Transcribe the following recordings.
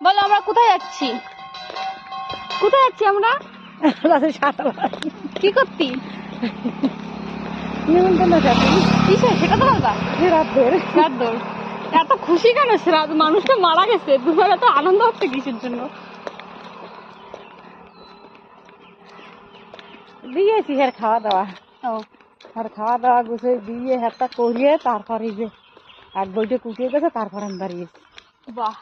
বলো আমরা কোথায় যাচ্ছি? কোথায় যাচ্ছি আমরা? কি করতি? কিসে সেটা তো বলবা। রাত দৌড়। এত খুশি কেন? মানুষটা মারা গেছে, তোমার এত আনন্দ হচ্ছে কিসের জন্য? দিয়েছি হের খাওয়া দাওয়া, ও আর খাওয়া দাওয়া গুছিয়ে দিয়ে হেরটা করিয়ে তারপরে যে এক বইটা কুটিয়ে গেছে, তারপরে আমি বাড়িয়েছি। বাহ,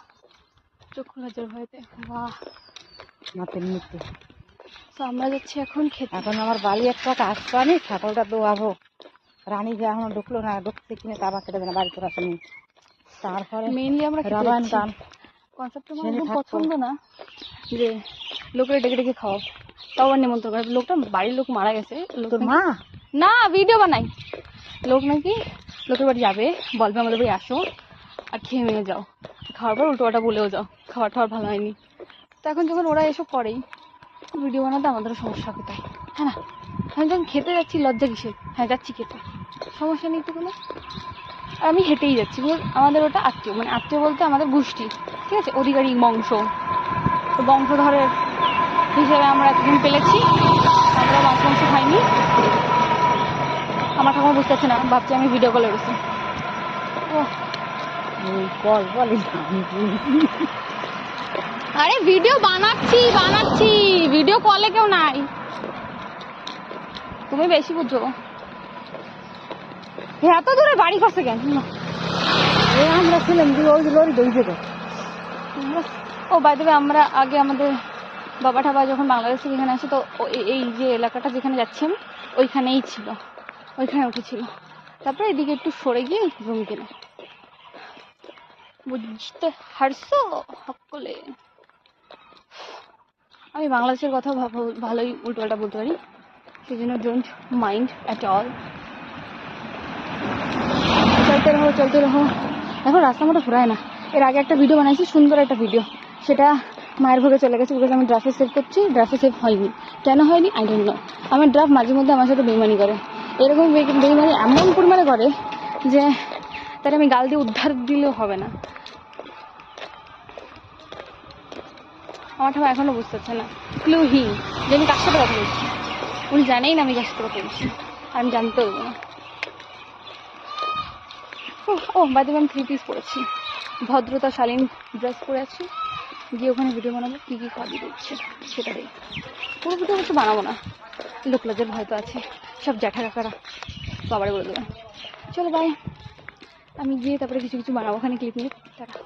চক্ষু নজর হয়েছে। বাহ, নাতের মৃত্যু। তো আমরা যাচ্ছি এখন খেতে। এখন আমার বাড়ি একটা কাজ পানি, ছাগলটা দোয়াবো। রানী যে এখন ঢুকলো না, ঢুকছে কিনে তা আবার কেটে দেবে না, বাড়ি তোর আসেনি। তারপরে মেইনলি আমরা খেতে রামায়ণ যাচ্ছি। গান কনসেপ্টটা আমার খুব পছন্দ না যে লোকের ডেকে ডেকে খাওয়া, তাও আবার নিমন্ত্রণ করে। লোকটা বাড়ির লোক মারা গেছে। তোর মা না, ভিডিও বানাই। লোক নাকি লোকের বাড়ি যাবে, বলবে আমাদের বাড়ি আসো আর খেয়ে মেয়ে যাও, খাওয়ার পর উল্টো পাল্টা বলেও যাও, খাবার টাবার ভালো হয়নি। তো এখন যখন ওরা এসব করেই, ভিডিও বানাতে আমাদেরও সমস্যা কোথায়, হ্যাঁ না? আমি যখন খেতে যাচ্ছি, লজ্জা কিসের? হ্যাঁ যাচ্ছি খেতে, সমস্যা নেই তো কোনো। আর আমি হেঁটেই যাচ্ছি। আমাদের ওটা আত্মীয়, মানে আত্মীয় বলতে আমাদের গোষ্ঠী, ঠিক আছে, অধিকারী বংশ। তো বংশধরের হিসেবে আমরা এতদিন পেলেছি, আমরা মাংস খাইনি। আমার ঠাকুমা বুঝতে পারছে না, ভাবছি আমি ভিডিও কলে গেছি। বল বলি আরে ভিডিও বানাচ্ছি, ভিডিও কলে কেউ নাই, তুমি বেশি বুঝো। এত দূরে বাড়ি করছে কেন? আমরা ছিলাম ওই লরি দৌড়ে তো। ও বাই দ্য ওয়ে, আমরা আগে আমাদের বাবা ঠাবা যখন বাংলাদেশ থেকে এখানে আসে, তো এই যে এলাকাটা যেখানে যাচ্ছি আমি, ওইখানেই ছিল, ওইখানে উঠেছিল। তারপরে এদিকে একটু সরে গিয়ে রুম কিনে। বুঝতে হারছো সকলে? আমি বাংলাদেশের কথা ভালোই উল্টোপাল্টা বলতে পারি, সেই জন্য ডোন্ট মাইন্ড অ্যাট অল। চলতে রহো। এখন রাস্তা মতো ঘুরায় না। এর আগে একটা ভিডিও বানাইছি, সুন্দর একটা ভিডিও, সেটা মায়ের ভোগে চলে গেছে, বিকজ আমি ড্রাফে সেভ করছি, ড্রাফে সেভ হয়নি। কেন হয়নি আই ডোন্ট নো। আমার ড্রাফ মাঝে মধ্যে আমার সাথে বেইমানি করে, এরকম বেইমানি এমন পরিমাণে করে যে তার আমি গাল দিয়ে উদ্ধার দিলেও হবে না। আমার ঠাকুমা এখনো বুঝতে পারছে না, ক্লুহীন, যে আমি কার সাথে কথা বলছি। উনি জানেই না আমি কার সাথে কথা বলছি, আর আমি জানতেও দেবো না। ও বাই দ্য ওয়ে, আমি 3 পিস পরেছি, ভদ্রতা শালীন ড্রেস পরে আছি। গিয়ে ওখানে ভিডিও বানাবো, কী কী খাবি দিচ্ছে সেটা দেখি। পুরো ভিডিও কিছু বানাবো না, লোক লজ্জার ভয় তো আছে, সব জ্যাঠা কাকারা বাবারে বলে দেবে। চলো বাই, আমি গিয়ে তারপরে কিছু বানাবো, ওখানে ক্লিপ নিয়ে। টাটা।